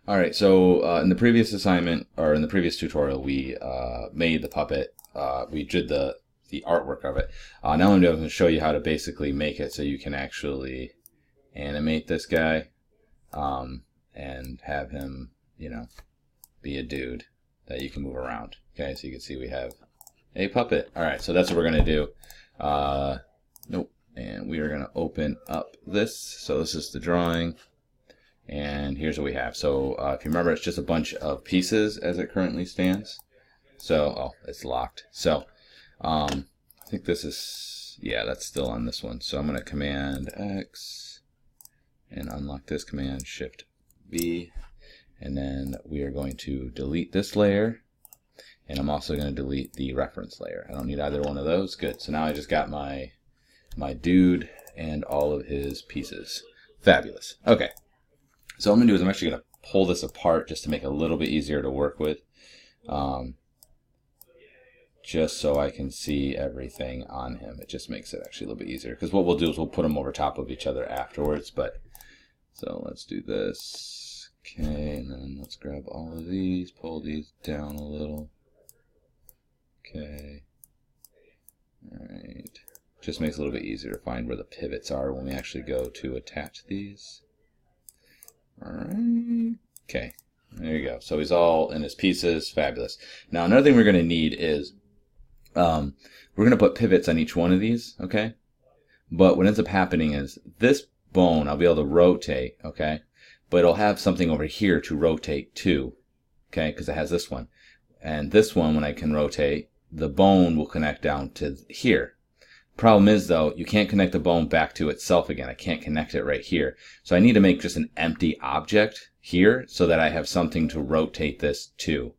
Alright, so in the previous assignment, or in the previous tutorial, we made the puppet. We did the artwork of it. Now I'm going to show you how to basically make it so you can actually animate this guy and have him, be a dude that you can move around. Okay, so you can see we have a puppet. Alright, so that's what we're going to do. Nope. And we are going to open up this. So this is the drawing. And here's what we have. So if you remember, it's just a bunch of pieces as it currently stands. So, oh, it's locked. So I think this is, yeah, that's still on this one. So I'm going to Command X and unlock this, Command Shift V. And then we are going to delete this layer. And I'm also going to delete the reference layer. I don't need either one of those. Good. So now I just got my dude and all of his pieces. Fabulous. Okay. So what I'm going to do is I'm actually going to pull this apart just to make it a little bit easier to work with. Just so I can see everything on him. It just makes it actually a little bit easier. Because what we'll do is we'll put them over top of each other afterwards. So let's do this. Okay, and then let's grab all of these, pull these down a little. Okay. Alright. Just makes it a little bit easier to find where the pivots are when we actually go to attach these. Alright, okay, there you go. So he's all in his pieces, fabulous. Now another thing we're going to need is, we're going to put pivots on each one of these, okay? But what ends up happening is this bone, I'll be able to rotate, okay? But it'll have something over here to rotate to, okay? Because it has this one. And this one, when I can rotate, the bone will connect down to here. Problem is though, you can't connect the bone back to itself again. I can't connect it right here. So I need to make just an empty object here so that I have something to rotate this to.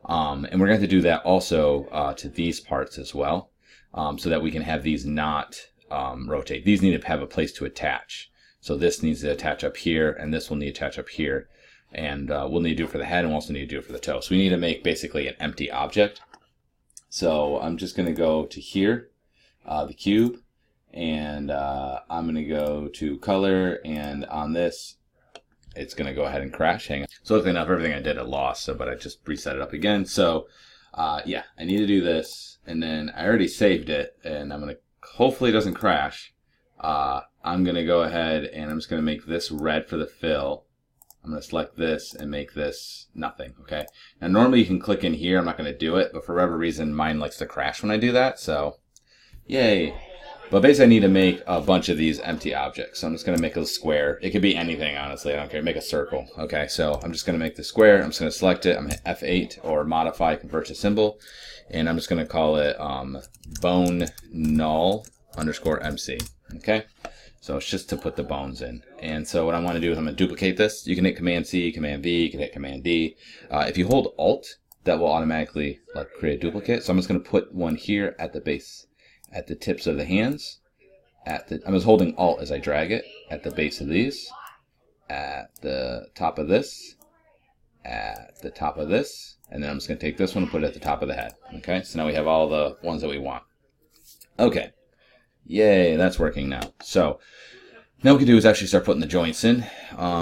And we're going to have to do that also to these parts as well, so that we can have these not rotate. These need to have a place to attach. So this needs to attach up here, and this will need to attach up here. And we'll need to do it for the head, and we'll also need to do it for the toe. So we need to make basically an empty object. So I'm just going to go to here. The cube, and I'm going to go to color, and on this it's going to go ahead and crash. Hang on. So luckily enough, everything I did I lost, but I just reset it up again. So yeah, I need to do this, and then I already saved it, and I'm going to, hopefully it doesn't crash. I'm going to go ahead and I'm just going to make this red for the fill. I'm going to select this and make this nothing, okay? Now normally you can click in here, I'm not going to do it, but for whatever reason mine likes to crash when I do that, so yay. But basically I need to make a bunch of these empty objects. So I'm just going to make a square. It could be anything, honestly. I don't care. Make a circle. Okay, so I'm just going to make the square. I'm just going to select it. I'm going to hit F8 or modify, convert to symbol. And I'm just going to call it bone null _ MC. Okay, so it's just to put the bones in. And so what I want to do is I'm going to duplicate this. You can hit Command C, Command V, you can hit Command D. If you hold Alt, that will automatically create a duplicate. So I'm just going to put one here at the base, at the tips of the hands. I'm just holding Alt as I drag it at the base of these, at the top of this, at the top of this, and then I'm just going to take this one and put it at the top of the head. Okay, so now we have all the ones that we want. Okay, yay, that's working now. So now what we can do is actually start putting the joints in.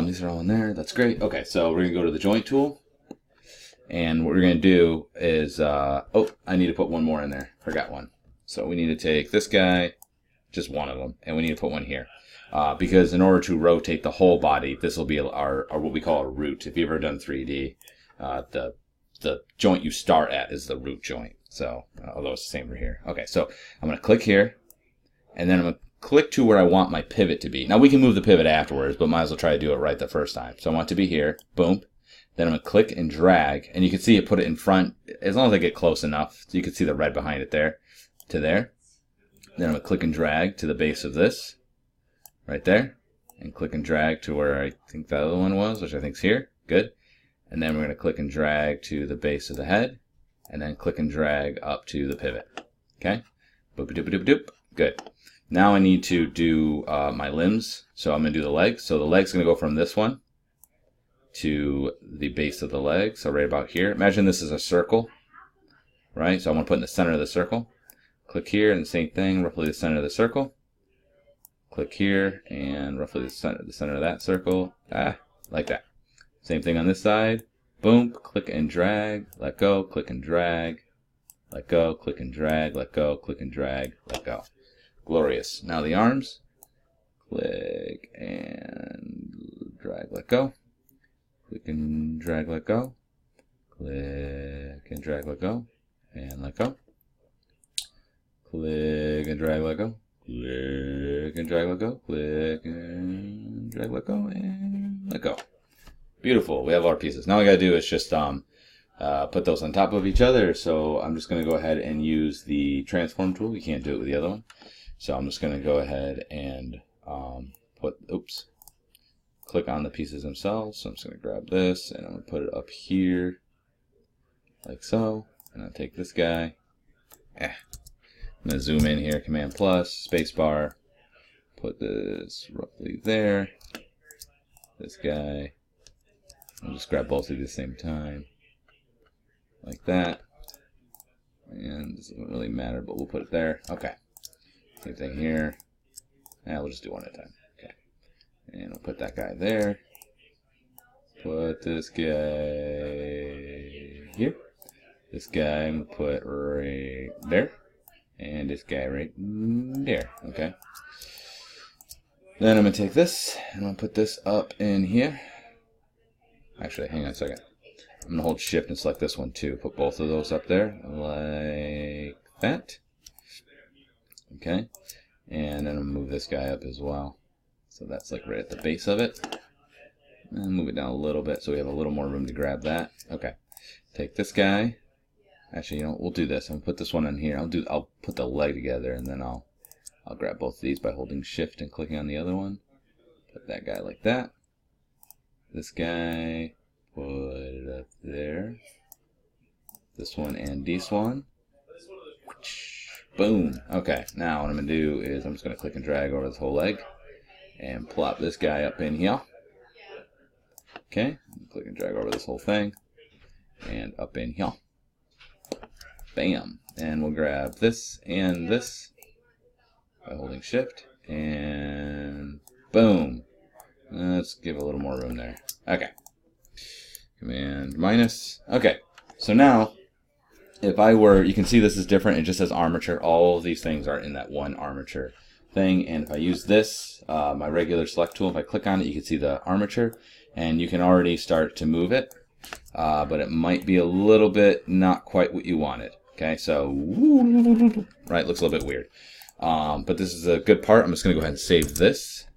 These are all in there. That's great. Okay, so we're going to go to the joint tool. And what we're going to do is, oh, I need to put one more in there. Forgot one. So we need to take this guy, just one of them, and we need to put one here. Because in order to rotate the whole body, this will be our what we call a root. If you've ever done 3D, the joint you start at is the root joint. So, although it's the same for here. Okay, so I'm going to click here, and then I'm going to click to where I want my pivot to be. Now we can move the pivot afterwards, but might as well try to do it right the first time. So I want it to be here, boom. Then I'm going to click and drag, and you can see it put it in front, as long as I get close enough, so you can see the red behind it there, to there. Then I'm going to click and drag to the base of this, right there, and click and drag to where I think the other one was, which I think is here, good. And then we're going to click and drag to the base of the head, and then click and drag up to the pivot, okay? Boop-a-doop-a-doop-a-doop, good. Now I need to do my limbs, so I'm going to do the legs. So the leg's going to go from this one to the base of the leg, so right about here. Imagine this is a circle, right? So I want to put in the center of the circle. Click here, and the same thing, roughly the center of the circle. Click here, and roughly the center of that circle. Like that. Same thing on this side. Boom, click and drag, let go, click and drag, let go, click and drag, let go, click and drag, let go. Glorious. Now the arms. Click and drag, let go. Click and drag, let go. Click and drag, let go. And let go. Click and drag, let go. Click and drag, let go. Click and drag, let go. And let go. Beautiful. We have our pieces. Now all we gotta do is just put those on top of each other. So I'm just gonna go ahead and use the transform tool. You can't do it with the other one. So I'm just gonna go ahead and click on the pieces themselves. So I'm just gonna grab this and I'm gonna put it up here, like so. And I'll take this guy. I'm gonna zoom in here, Command plus, space bar. Put this roughly there. This guy. I'll just grab both of these at the same time, like that. And this doesn't really matter, but we'll put it there. Okay. Same thing here. We'll just do one at a time. Okay. And we'll put that guy there. Put this guy here. This guy I'm gonna put right there. And this guy right there. Okay. Then I'm gonna take this and I'll put this up in here. Actually, hang on a second. I'm gonna hold shift and select this one too. Put both of those up there like that. Okay. And then I'll move this guy up as well. So that's like right at the base of it. And move it down a little bit so we have a little more room to grab that. Okay. Take this guy. Actually, you know, we'll do this. I'll put this one in here. I'll put the leg together and then I'll grab both of these by holding shift and clicking on the other one. Put that guy like that. This guy, put it up there. This one and this one. Boom. Okay, now what I'm going to do is I'm just going to click and drag over this whole leg and plop this guy up in here. Okay, click and drag over this whole thing and up in here. Bam. And we'll grab this and this by holding shift and boom. Let's give a little more room there. Okay. Command minus. Okay. So now, if I were, you can see this is different. It just says armature. All of these things are in that one armature thing. And if I use this, my regular select tool, if I click on it, you can see the armature. And you can already start to move it. But it might be a little bit not quite what you wanted. Okay. So, right, looks a little bit weird. But this is a good part. I'm just going to go ahead and save this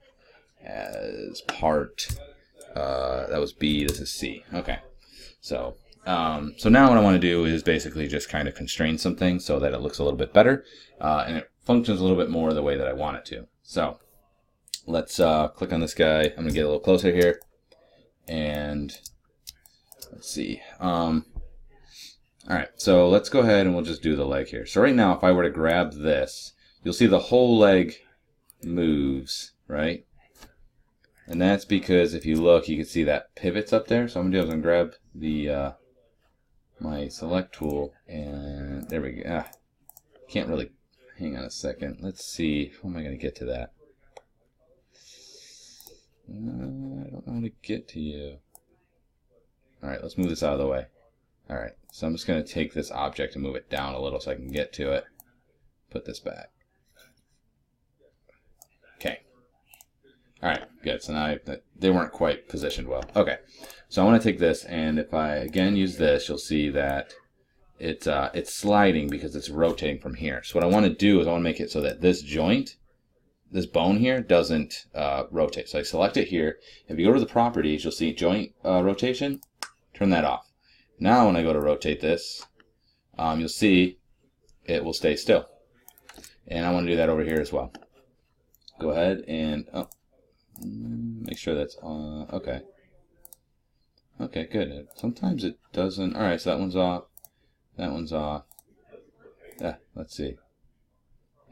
as part. That was B, this is C. Okay. So now what I want to do is basically just kind of constrain something so that it looks a little bit better and it functions a little bit more the way that I want it to. So let's click on this guy. I'm going to get a little closer here and let's see. Alright, so let's go ahead and we'll just do the leg here. So right now if I were to grab this, you'll see the whole leg moves, right? And that's because if you look, you can see that pivots up there. So I'm gonna do is I'm gonna grab the my select tool, and there we go. Can't really. Hang on a second. Let's see. How am I gonna get to that? I don't know how to get to you. All right, let's move this out of the way. All right, so I'm just gonna take this object and move it down a little so I can get to it. Put this back. Okay. Alright, good. So now they weren't quite positioned well. Okay, so I want to take this, and if I again use this, you'll see that it's sliding because it's rotating from here. So what I want to do is I want to make it so that this joint, this bone here, doesn't rotate. So I select it here. If you go to the properties, you'll see joint rotation. Turn that off. Now when I go to rotate this, you'll see it will stay still. And I want to do that over here as well. Go ahead and make sure that's on. Okay. Okay, good. Sometimes it doesn't. Alright, so that one's off. That one's off. Yeah, let's see.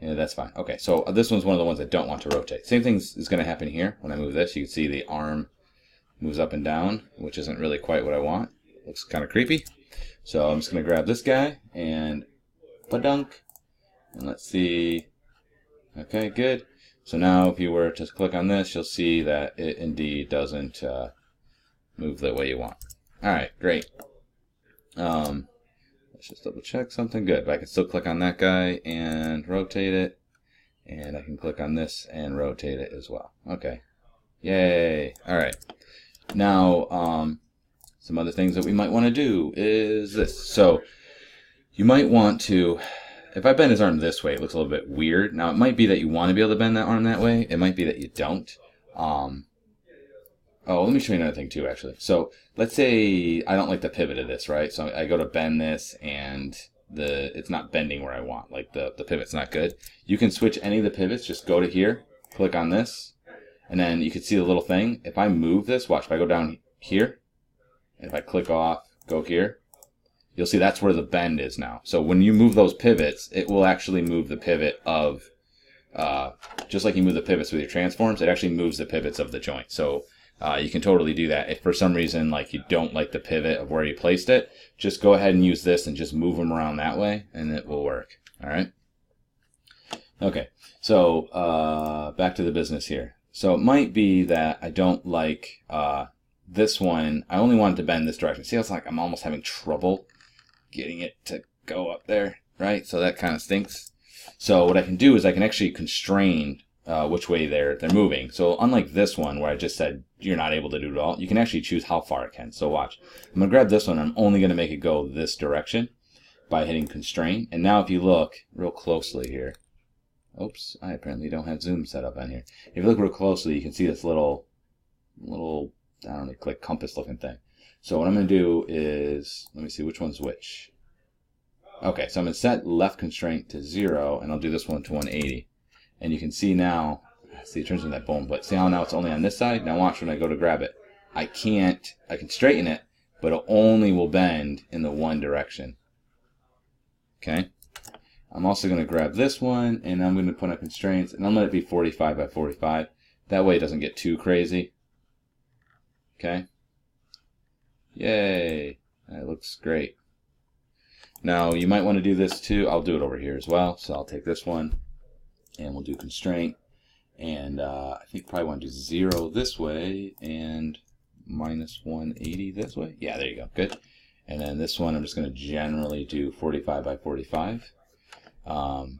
Yeah, that's fine. Okay, so this one's one of the ones I don't want to rotate. Same thing is going to happen here. When I move this, you can see the arm moves up and down, which isn't really quite what I want. Looks kind of creepy. So I'm just going to grab this guy and ba-dunk. And let's see. Okay, good. So now if you were to click on this, you'll see that it indeed doesn't move the way you want. All right, great. Let's just double check something. Good, but I can still click on that guy and rotate it, and I can click on this and rotate it as well. Okay, yay. All right, now some other things that we might want to do is this. So you might want to, if I bend his arm this way, it looks a little bit weird. Now it might be that you want to be able to bend that arm that way. It might be that you don't. Oh, let me show you another thing too, actually. So let's say I don't like the pivot of this, right? So I go to bend this and it's not bending where I want. Like the pivot's not good. You can switch any of the pivots. Just go to here, click on this, and then you can see the little thing. If I move this, watch, if I go down here, and if I click off, go here, you'll see that's where the bend is now. So when you move those pivots, it will actually move the pivot of, just like you move the pivots with your transforms, it actually moves the pivots of the joint. So you can totally do that. If for some reason like you don't like the pivot of where you placed it, just go ahead and use this and just move them around that way and it will work. All right. Okay, so back to the business here. So it might be that I don't like this one. I only wanted to bend this direction. See how it's like I'm almost having trouble getting it to go up there, right? So that kind of stinks. So what I can do is I can actually constrain which way they're moving. So unlike this one where I just said you're not able to do it all, you can actually choose how far it can. So watch. I'm going to grab this one. I'm only going to make it go this direction by hitting constrain. And now if you look real closely here, oops, I apparently don't have zoom set up on here. If you look real closely, you can see this little, I don't know, like compass looking thing. So what I'm going to do is, let me see which one's which. Okay, so I'm going to set left constraint to 0, and I'll do this one to 180. And you can see now, see it turns into that bone, but see how now it's only on this side? Now watch when I go to grab it. I can straighten it, but it only will bend in the one direction. Okay? I'm also going to grab this one, and I'm going to put on constraints, and I'm going to let it be 45 by 45. That way it doesn't get too crazy. Okay? Yay! That looks great. Now you might want to do this too. I'll do it over here as well. So I'll take this one, and we'll do constraint. And I think probably want to do 0 this way, and minus 180 this way. Yeah, there you go. Good. And then this one I'm just going to generally do 45 by 45. And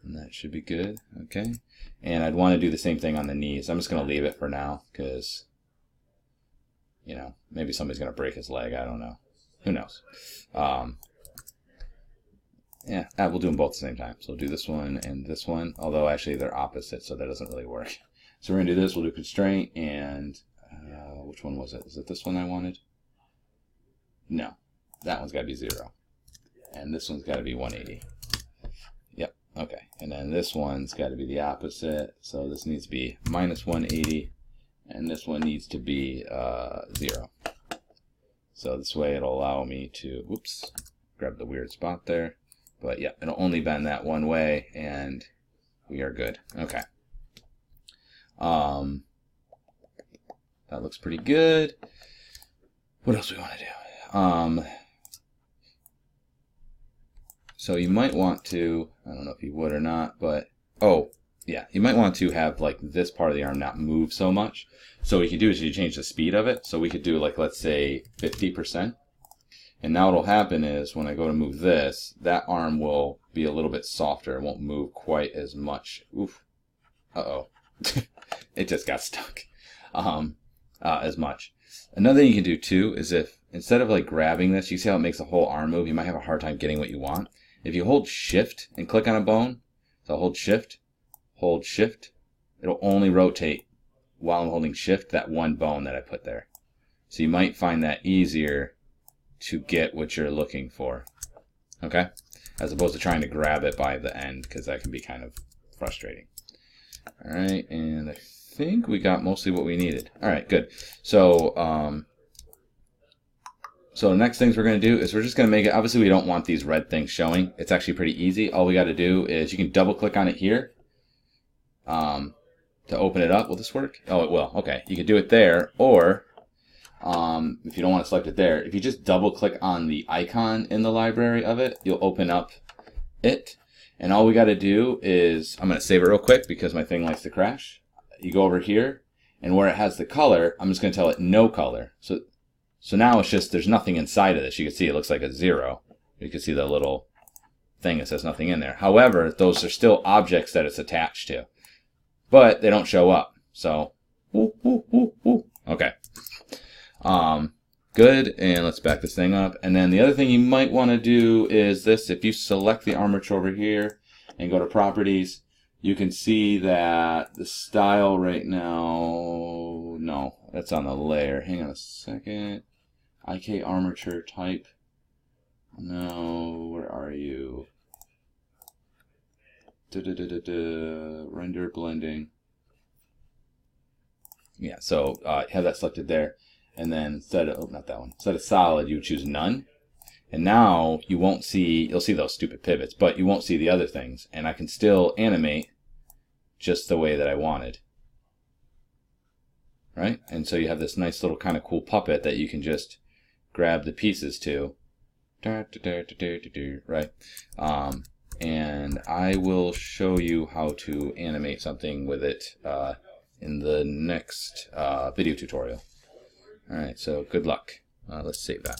that should be good. Okay. And I'd want to do the same thing on the knees. I'm just going to leave it for now because, you know, maybe somebody's going to break his leg. I don't know. Who knows? Yeah, we'll do them both at the same time. So we'll do this one and this one, although actually they're opposite, so that doesn't really work. So we're going to do this. We'll do constraint, and which one was it? Is it this one I wanted? No, that one's got to be 0. And this one's got to be 180. Yep, okay. And then this one's got to be the opposite. So this needs to be minus 180, and this one needs to be 0. So this way it'll allow me to, whoops, grab the weird spot there. But yeah, it'll only bend that one way, and we are good. Okay. That looks pretty good. What else do we want to do? So you might want to, I don't know if you would or not, but, oh, yeah, you might want to have like this part of the arm not move so much. So what you can do is you change the speed of it. So we could do like, let's say 50%. And now what'll happen is when I go to move this, that arm will be a little bit softer. It won't move quite as much. Oof. Uh-oh. It just got stuck. As much. Another thing you can do too is if, instead of like grabbing this, you see how it makes the whole arm move? You might have a hard time getting what you want. If you hold shift and click on a bone, so hold shift, it'll only rotate while I'm holding shift that one bone that I put there. So you might find that easier to get what you're looking for, okay? As opposed to trying to grab it by the end, because that can be kind of frustrating. All right, and I think we got mostly what we needed. All right, good. So, so the next things we're going to do is we're just going to make it, obviously we don't want these red things showing. It's actually pretty easy. All we got to do is you can double click on it here to open it up. Will this work? Oh, it will. Okay, you can do it there, or if you don't want to select it there, if you just double click on the icon in the library of it, you'll open up it. And all we got to do is, I'm going to save it real quick because my thing likes to crash. You go over here And where it has the color, I'm just going to tell it no color. So now it's just, there's nothing inside of this. You can see it looks like a 0. You can see the little thing that says nothing in there. However, those are still objects that it's attached to. But they don't show up. So, okay. Good, and let's back this thing up. And then the other thing you might want to do is this. If you select the armature over here and go to properties, you can see that the style right now, no, that's on the layer. Hang on a second. IK armature type. No, where are you? Render blending. Yeah, so have that selected there. And then instead of, oh, not that one, instead of solid, you choose none. And now you won't see, you'll see those stupid pivots, but you won't see the other things. And I can still animate just the way that I wanted. Right? And so you have this nice little kind of cool puppet that you can just grab the pieces to. Right? And I will show you how to animate something with it in the next video tutorial. Alright, so good luck. Let's save that.